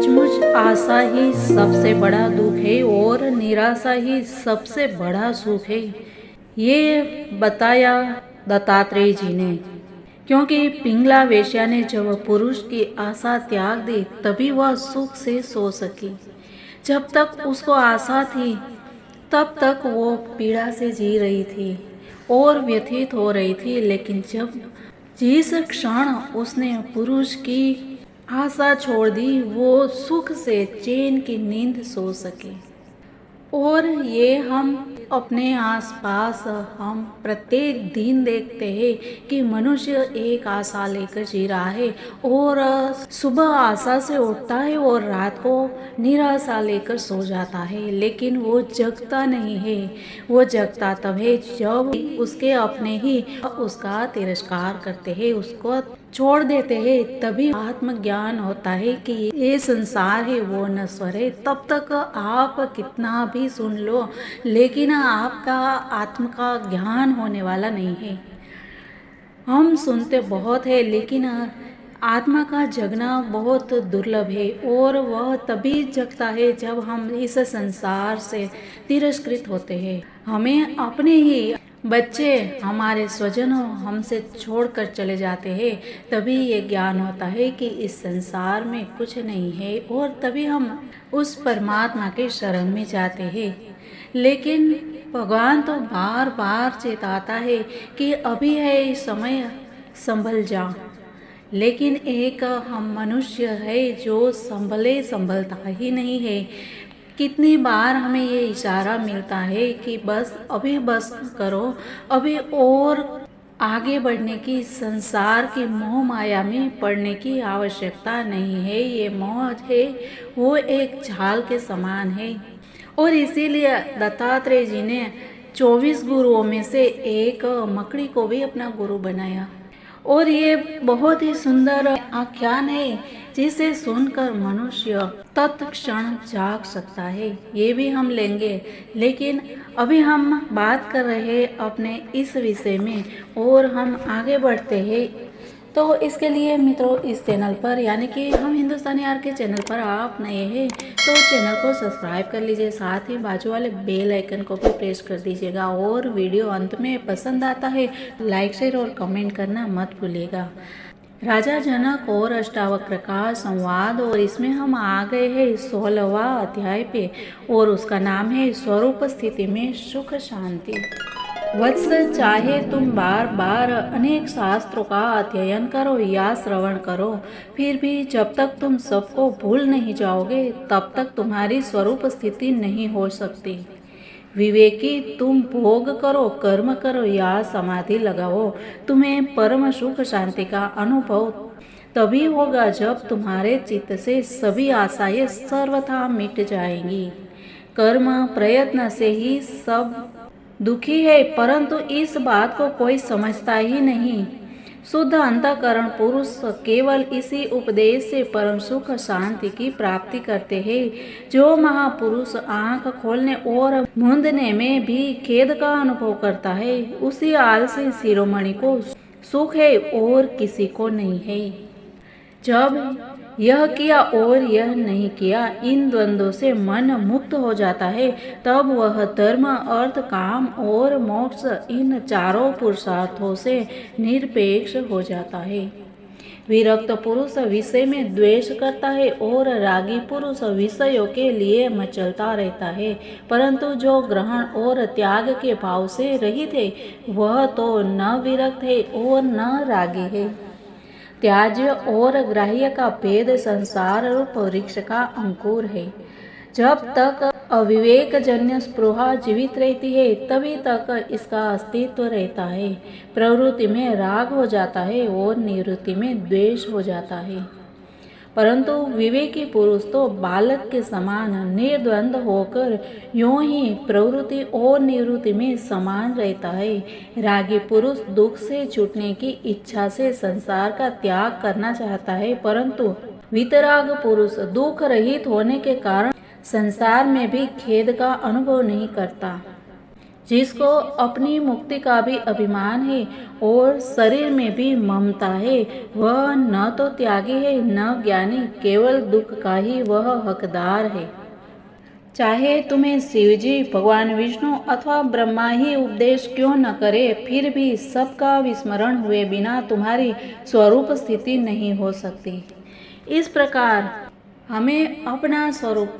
सचमुच आशा ही सबसे बड़ा दुख है और निराशा ही सबसे बड़ा सुख है, ये बताया दत्तात्रेय जी ने। क्योंकि पिंगला वेश्या ने जब पुरुष की आशा त्याग दी तभी वह सुख से सो सकी। जब तक उसको आशा थी तब तक वो पीड़ा से जी रही थी और व्यथित हो रही थी, लेकिन जिस क्षण उसने पुरुष की आशा छोड़ दी वो सुख से चैन की नींद सो सके। और ये हम अपने आसपास हम प्रत्येक दिन देखते हैं कि मनुष्य एक आशा लेकर जी रहा है और सुबह आशा से उठता है और रात को निराशा लेकर सो जाता है, लेकिन वो जगता नहीं है। वो जगता तब है जब उसके अपने ही उसका तिरस्कार करते हैं, उसको छोड़ देते हैं, तभी आत्मज्ञान होता है कि ये संसार है वो नश्वर है। तब तक आप कितना भी सुन लो लेकिन आपका आत्म का ज्ञान होने वाला नहीं है। हम सुनते बहुत है लेकिन आत्मा का जगना बहुत दुर्लभ है और वह तभी जगता है जब हम इस संसार से तिरस्कृत होते हैं। हमें अपने ही बच्चे हमारे स्वजन हमसे छोड़कर चले जाते हैं, तभी ये ज्ञान होता है कि इस संसार में कुछ नहीं है और तभी हम उस परमात्मा के शरण में जाते हैं। लेकिन भगवान तो बार बार चेताता है कि अभी है समय, संभल जा। लेकिन एक हम मनुष्य है जो संभलता ही नहीं है। कितनी बार हमें ये इशारा मिलता है कि बस करो, अभी और आगे बढ़ने की, संसार की मोह माया में पड़ने की आवश्यकता नहीं है। ये मोह है वो एक झाल के समान है और इसीलिए दत्तात्रेय जी ने 24 गुरुओं में से एक मकड़ी को भी अपना गुरु बनाया। और ये बहुत ही सुंदर आख्यान है जिसे सुनकर मनुष्य तत्क्षण जाग सकता है। ये भी हम लेंगे, लेकिन अभी हम बात कर रहे हैं अपने इस विषय में और हम आगे बढ़ते हैं। तो इसके लिए मित्रों इस चैनल पर यानी कि हम हिंदुस्तानी आर के चैनल पर आप नए हैं तो चैनल को सब्सक्राइब कर लीजिए, साथ ही बाजू वाले बेल आइकन को भी प्रेस कर दीजिएगा और वीडियो अंत में पसंद आता है लाइक शेयर और कमेंट करना मत भूलिएगा। राजा जनक और अष्टावक्र का संवाद, और इसमें हम आ गए हैं 16वां अध्याय पे और उसका नाम है स्वरूप स्थिति में सुख शांति। वत्स, चाहे तुम बार बार अनेक शास्त्रों का अध्ययन करो या श्रवण करो, फिर भी जब तक तुम सबको भूल नहीं जाओगे तब तक तुम्हारी स्वरूप स्थिति नहीं हो सकती। विवेकी, तुम भोग करो, कर्म करो या समाधि लगाओ, तुम्हें परम सुख शांति का अनुभव तभी होगा जब तुम्हारे चित्त से सभी आशाएं सर्वथा मिट जाएंगी। कर्म प्रयत्न से ही सब दुखी है, परंतु इस बात को कोई समझता ही नहीं। शुद्ध अंतःकरण पुरुष केवल इसी उपदेश से परम सुख शांति की प्राप्ति करते हैं। जो महापुरुष आंख खोलने और मूंदने में भी खेद का अनुभव करता है, उसी आलसी शिरोमणि को सुख है और किसी को नहीं है। जब यह किया और यह नहीं किया, इन द्वंद्वों से मन मुक्त हो जाता है, तब वह धर्म, अर्थ, काम और मोक्ष इन चारों पुरुषार्थों से निरपेक्ष हो जाता है। विरक्त पुरुष विषय में द्वेष करता है और रागी पुरुष विषयों के लिए मचलता रहता है, परंतु जो ग्रहण और त्याग के भाव से रहित है वह तो न विरक्त है और न रागी है। त्याज्य और ग्राह्य का भेद संसार रूप वृक्ष का अंकुर है। जब तक अविवेक जन्य स्पृहा जीवित रहती है तभी तक इसका अस्तित्व रहता है। प्रवृत्ति में राग हो जाता है और निवृत्ति में द्वेष हो जाता है, परंतु विवेकी पुरुष तो बालक के समान निर्द्वंद होकर यूं ही प्रवृत्ति और निवृत्ति में समान रहता है। रागी पुरुष दुख से छूटने की इच्छा से संसार का त्याग करना चाहता है, परंतु वितराग पुरुष दुख रहित होने के कारण संसार में भी खेद का अनुभव नहीं करता। जिसको अपनी मुक्ति का भी अभिमान है और शरीर में भी ममता है, वह न तो त्यागी है न ज्ञानी, केवल दुख का ही वह हकदार है। चाहे तुम्हें शिवजी, भगवान विष्णु अथवा ब्रह्मा ही उपदेश क्यों न करे, फिर भी सबका विस्मरण हुए बिना तुम्हारी स्वरूप स्थिति नहीं हो सकती। इस प्रकार हमें अपना स्वरूप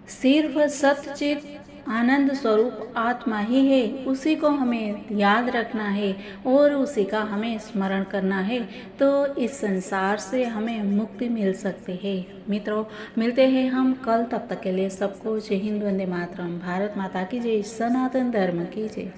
सिर्फ सच्चित आनंद स्वरूप आत्मा ही है, उसी को हमें याद रखना है और उसी का हमें स्मरण करना है, तो इस संसार से हमें मुक्ति मिल सकती है। मित्रों, मिलते हैं हम कल, तब तक के लिए सबको जय हिंद, वंदे मातरम। भारत माता की जय, सनातन धर्म की जय।